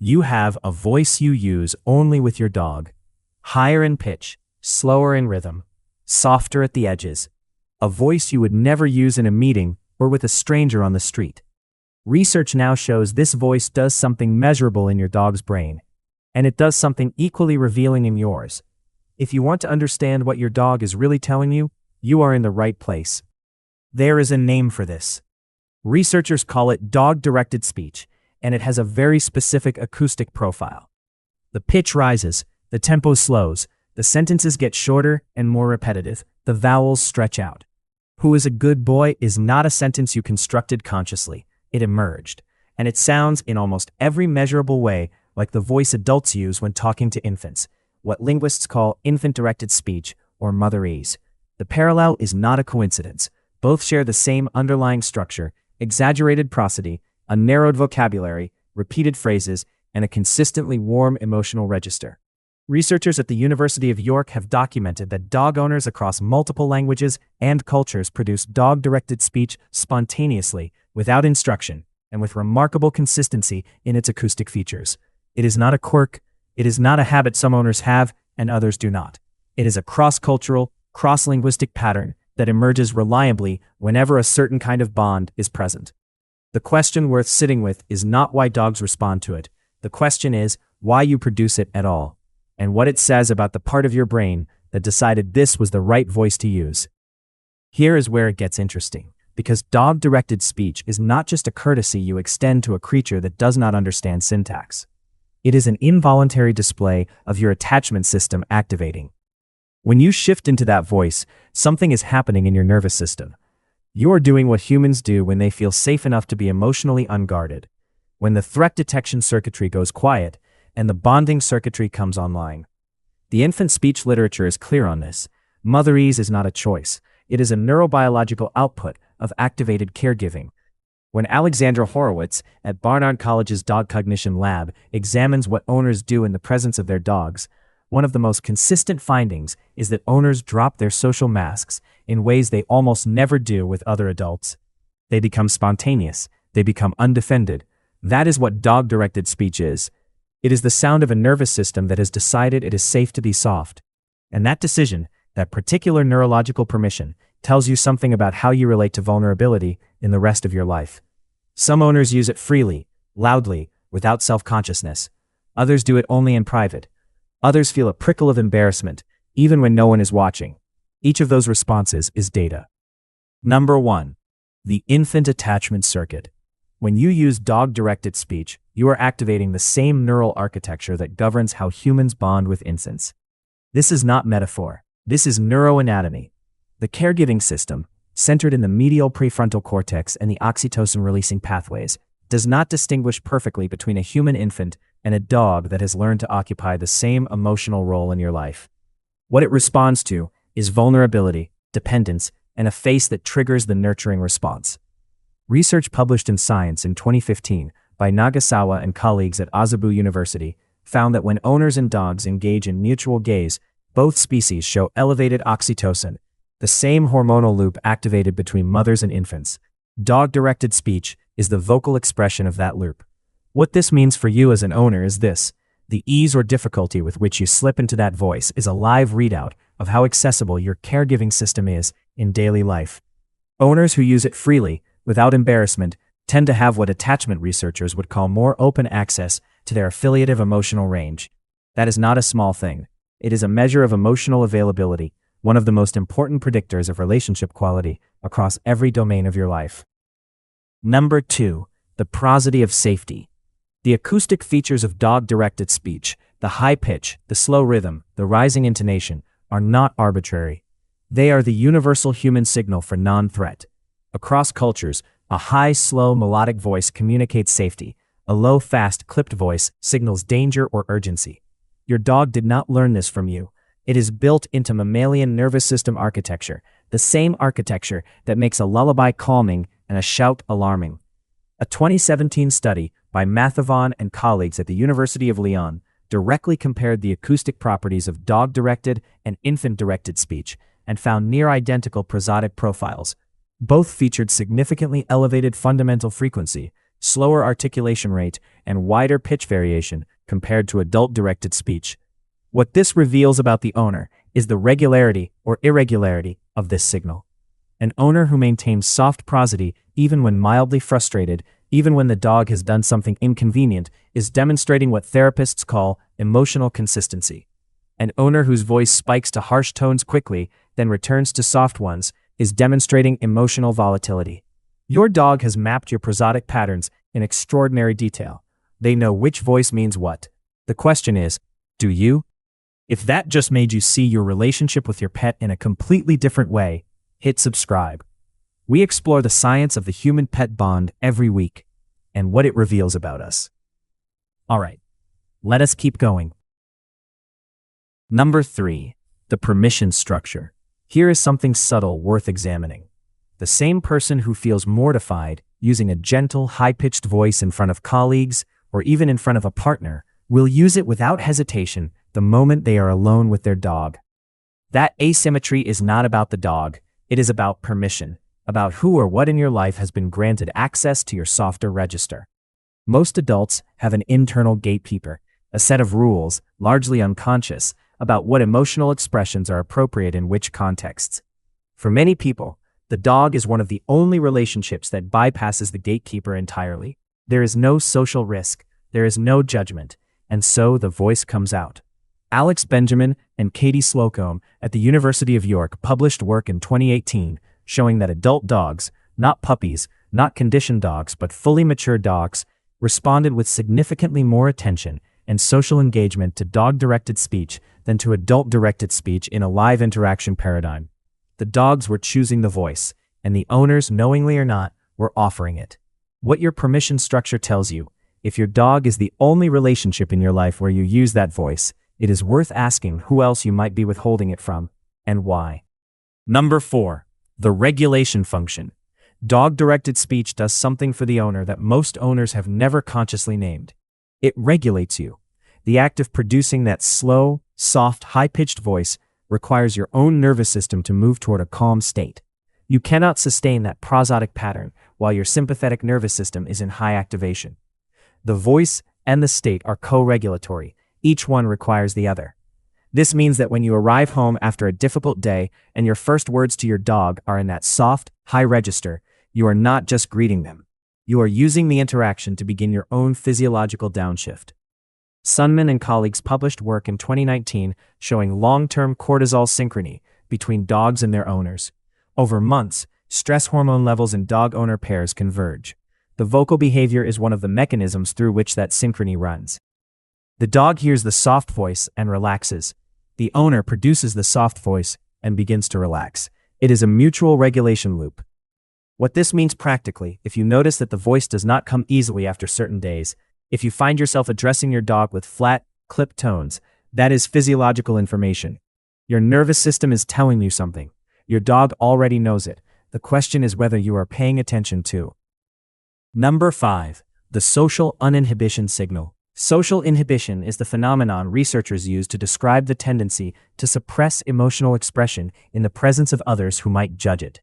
You have a voice you use only with your dog. Higher in pitch, slower in rhythm, softer at the edges. A voice you would never use in a meeting or with a stranger on the street. Research now shows this voice does something measurable in your dog's brain, and it does something equally revealing in yours. If you want to understand what your dog is really telling you, you are in the right place. There is a name for this. Researchers call it dog-directed speech, and it has a very specific acoustic profile. The pitch rises, the tempo slows, the sentences get shorter and more repetitive, the vowels stretch out. "Who is a good boy" is not a sentence you constructed consciously. It emerged, and it sounds in almost every measurable way like the voice adults use when talking to infants, what linguists call infant-directed speech or motherese. The parallel is not a coincidence. Both share the same underlying structure: exaggerated prosody, a narrowed vocabulary, repeated phrases, and a consistently warm emotional register. Researchers at the University of York have documented that dog owners across multiple languages and cultures produce dog-directed speech spontaneously, without instruction, and with remarkable consistency in its acoustic features. It is not a quirk, it is not a habit some owners have and others do not. It is a cross-cultural, cross-linguistic pattern that emerges reliably whenever a certain kind of bond is present. The question worth sitting with is not why dogs respond to it. The question is why you produce it at all, and what it says about the part of your brain that decided this was the right voice to use. Here is where it gets interesting, because dog-directed speech is not just a courtesy you extend to a creature that does not understand syntax. It is an involuntary display of your attachment system activating. When you shift into that voice, something is happening in your nervous system. You're doing what humans do when they feel safe enough to be emotionally unguarded. When the threat detection circuitry goes quiet and the bonding circuitry comes online. The infant speech literature is clear on this. Motherese is not a choice. It is a neurobiological output of activated caregiving. When Alexandra Horowitz at Barnard College's Dog Cognition Lab examines what owners do in the presence of their dogs, one of the most consistent findings is that owners drop their social masks in ways they almost never do with other adults. They become spontaneous. They become undefended. That is what dog-directed speech is. It is the sound of a nervous system that has decided it is safe to be soft. And that decision, that particular neurological permission, tells you something about how you relate to vulnerability in the rest of your life. Some owners use it freely, loudly, without self-consciousness. Others do it only in private. Others feel a prickle of embarrassment, even when no one is watching. Each of those responses is data. Number 1. The infant attachment circuit. When you use dog-directed speech, you are activating the same neural architecture that governs how humans bond with infants. This is not metaphor. This is neuroanatomy. The caregiving system, centered in the medial prefrontal cortex and the oxytocin-releasing pathways, does not distinguish perfectly between a human infant and a dog that has learned to occupy the same emotional role in your life. What it responds to is vulnerability, dependence, and a face that triggers the nurturing response. Research published in Science in 2015 by Nagasawa and colleagues at Azabu University found that when owners and dogs engage in mutual gaze, both species show elevated oxytocin, the same hormonal loop activated between mothers and infants. Dog-directed speech is the vocal expression of that loop. What this means for you as an owner is this: the ease or difficulty with which you slip into that voice is a live readout of how accessible your caregiving system is in daily life. Owners who use it freely, without embarrassment, tend to have what attachment researchers would call more open access to their affiliative emotional range. That is not a small thing. It is a measure of emotional availability, one of the most important predictors of relationship quality across every domain of your life. Number 2. The prosody of safety. The acoustic features of dog-directed speech, the high pitch, the slow rhythm, the rising intonation, are not arbitrary. They are the universal human signal for non-threat. Across cultures, a high, slow, melodic voice communicates safety. A low, fast, clipped voice signals danger or urgency. Your dog did not learn this from you. It is built into mammalian nervous system architecture, the same architecture that makes a lullaby calming and a shout alarming. A 2017 study by Mathavan and colleagues at the University of Lyon directly compared the acoustic properties of dog-directed and infant-directed speech and found near-identical prosodic profiles. Both featured significantly elevated fundamental frequency, slower articulation rate, and wider pitch variation compared to adult-directed speech. What this reveals about the owner is the regularity or irregularity of this signal. An owner who maintains soft prosody even when mildly frustrated, even when the dog has done something inconvenient, is demonstrating what therapists call emotional consistency. An owner whose voice spikes to harsh tones quickly, then returns to soft ones, is demonstrating emotional volatility. Your dog has mapped your prosodic patterns in extraordinary detail. They know which voice means what. The question is, do you? If that just made you see your relationship with your pet in a completely different way, hit subscribe. We explore the science of the human-pet bond every week and what it reveals about us. All right, let us keep going. Number 3, the permission structure. Here is something subtle worth examining. The same person who feels mortified using a gentle, high-pitched voice in front of colleagues or even in front of a partner will use it without hesitation the moment they are alone with their dog. That asymmetry is not about the dog. It is about permission, about who or what in your life has been granted access to your softer register. Most adults have an internal gatekeeper, a set of rules, largely unconscious, about what emotional expressions are appropriate in which contexts. For many people, the dog is one of the only relationships that bypasses the gatekeeper entirely. There is no social risk, there is no judgment, and so the voice comes out. Alex Benjamin and Katie Slocum at the University of York published work in 2018 showing that adult dogs, not puppies, not conditioned dogs, but fully mature dogs, responded with significantly more attention and social engagement to dog-directed speech than to adult-directed speech in a live interaction paradigm. The dogs were choosing the voice, and the owners, knowingly or not, were offering it. What your permission structure tells you, if your dog is the only relationship in your life where you use that voice, it is worth asking who else you might be withholding it from, and why. Number 4, the regulation function. Dog-directed speech does something for the owner that most owners have never consciously named. It regulates you. The act of producing that slow, soft, high-pitched voice requires your own nervous system to move toward a calm state. You cannot sustain that prosodic pattern while your sympathetic nervous system is in high activation. The voice and the state are co-regulatory. Each one requires the other. This means that when you arrive home after a difficult day and your first words to your dog are in that soft, high register, you are not just greeting them. You are using the interaction to begin your own physiological downshift. Sunman and colleagues published work in 2019 showing long-term cortisol synchrony between dogs and their owners. Over months, stress hormone levels in dog-owner pairs converge. The vocal behavior is one of the mechanisms through which that synchrony runs. The dog hears the soft voice and relaxes. The owner produces the soft voice and begins to relax. It is a mutual regulation loop. What this means practically, if you notice that the voice does not come easily after certain days, if you find yourself addressing your dog with flat, clipped tones, that is physiological information. Your nervous system is telling you something. Your dog already knows it. The question is whether you are paying attention to. Number 5, the social uninhibition signal. Social inhibition is the phenomenon researchers use to describe the tendency to suppress emotional expression in the presence of others who might judge it.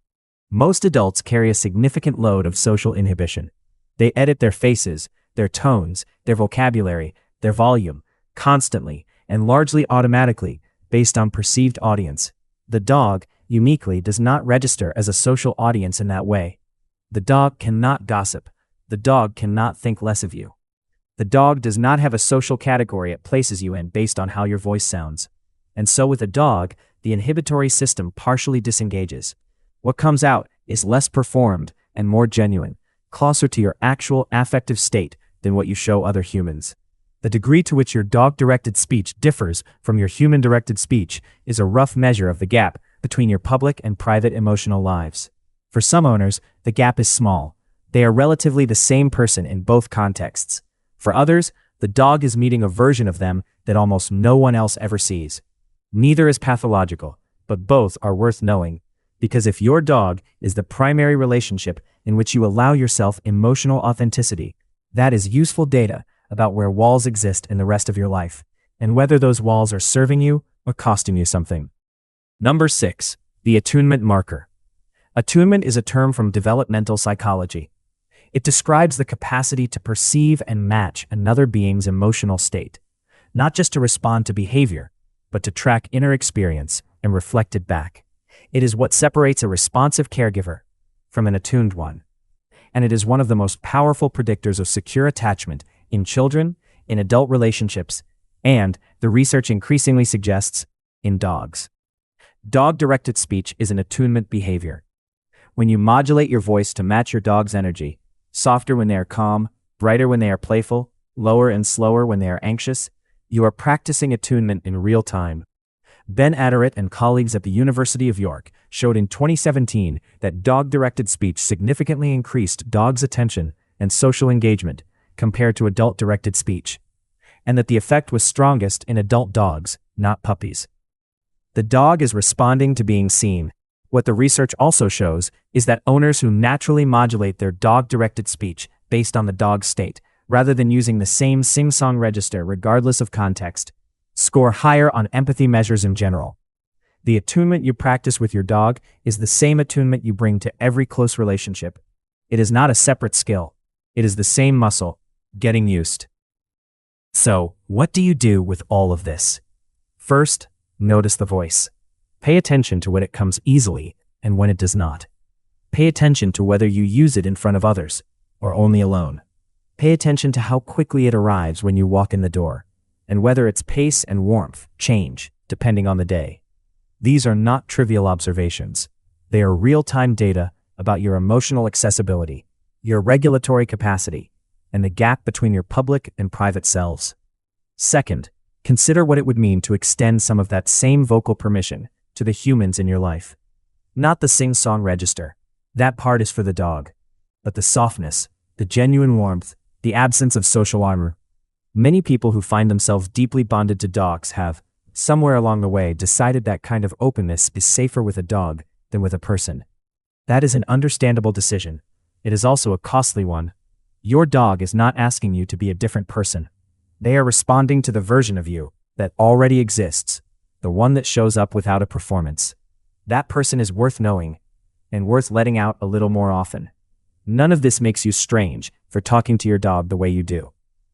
Most adults carry a significant load of social inhibition. They edit their faces, their tones, their vocabulary, their volume, constantly, and largely automatically, based on perceived audience. The dog, uniquely, does not register as a social audience in that way. The dog cannot gossip. The dog cannot think less of you. The dog does not have a social category it places you in based on how your voice sounds. And so with a dog, the inhibitory system partially disengages. What comes out is less performed and more genuine, closer to your actual affective state than what you show other humans. The degree to which your dog-directed speech differs from your human-directed speech is a rough measure of the gap between your public and private emotional lives. For some owners, the gap is small. They are relatively the same person in both contexts. For others, the dog is meeting a version of them that almost no one else ever sees. Neither is pathological, but both are worth knowing, because if your dog is the primary relationship in which you allow yourself emotional authenticity, that is useful data about where walls exist in the rest of your life, and whether those walls are serving you or costing you something. Number 6, the attunement marker. Attunement is a term from developmental psychology. It describes the capacity to perceive and match another being's emotional state, not just to respond to behavior, but to track inner experience and reflect it back. It is what separates a responsive caregiver from an attuned one. And it is one of the most powerful predictors of secure attachment in children, in adult relationships, and, the research increasingly suggests, in dogs. Dog-directed speech is an attunement behavior. When you modulate your voice to match your dog's energy, softer when they are calm, brighter when they are playful, lower and slower when they are anxious, you are practicing attunement in real time. Ben Attuiment and colleagues at the University of York showed in 2017 that dog-directed speech significantly increased dogs' attention and social engagement compared to adult-directed speech, and that the effect was strongest in adult dogs, not puppies. The dog is responding to being seen. What the research also shows is that owners who naturally modulate their dog-directed speech based on the dog's state, rather than using the same sing-song register regardless of context, score higher on empathy measures in general. The attunement you practice with your dog is the same attunement you bring to every close relationship. It is not a separate skill. It is the same muscle, getting used. So, what do you do with all of this? First, notice the voice. Pay attention to when it comes easily and when it does not. Pay attention to whether you use it in front of others or only alone. Pay attention to how quickly it arrives when you walk in the door, and whether its pace and warmth change depending on the day. These are not trivial observations. They are real-time data about your emotional accessibility, your regulatory capacity, and the gap between your public and private selves. Second, consider what it would mean to extend some of that same vocal permission to the humans in your life. Not the sing-song register. That part is for the dog. But the softness, the genuine warmth, the absence of social armor. Many people who find themselves deeply bonded to dogs have, somewhere along the way, decided that kind of openness is safer with a dog than with a person. That is an understandable decision. It is also a costly one. Your dog is not asking you to be a different person. They are responding to the version of you that already exists, the one that shows up without a performance. That person is worth knowing, and worth letting out a little more often. None of this makes you strange for talking to your dog the way you do.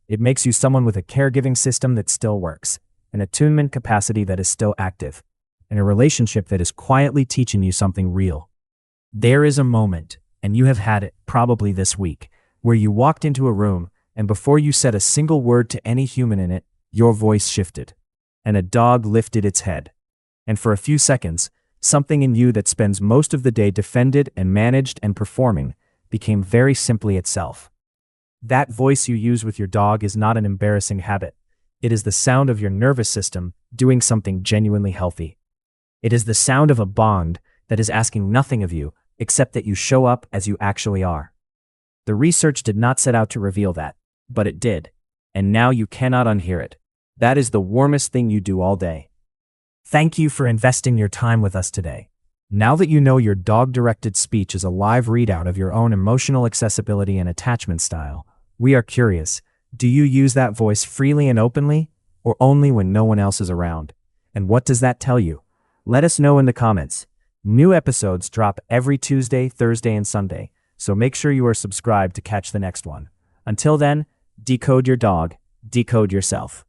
It makes you someone with a caregiving system that still works, an attunement capacity that is still active, and a relationship that is quietly teaching you something real. There is a moment, and you have had it probably this week, where you walked into a room, and before you said a single word to any human in it, your voice shifted, and a dog lifted its head. And for a few seconds, something in you that spends most of the day defended and managed and performing became very simply itself. That voice you use with your dog is not an embarrassing habit. It is the sound of your nervous system doing something genuinely healthy. It is the sound of a bond that is asking nothing of you except that you show up as you actually are. The research did not set out to reveal that, but it did, and now you cannot unhear it. That is the warmest thing you do all day. Thank you for investing your time with us today. Now that you know your dog-directed speech is a live readout of your own emotional accessibility and attachment style, we are curious, do you use that voice freely and openly, or only when no one else is around? And what does that tell you? Let us know in the comments. New episodes drop every Tuesday, Thursday, and Sunday, so make sure you are subscribed to catch the next one. Until then, decode your dog, decode yourself.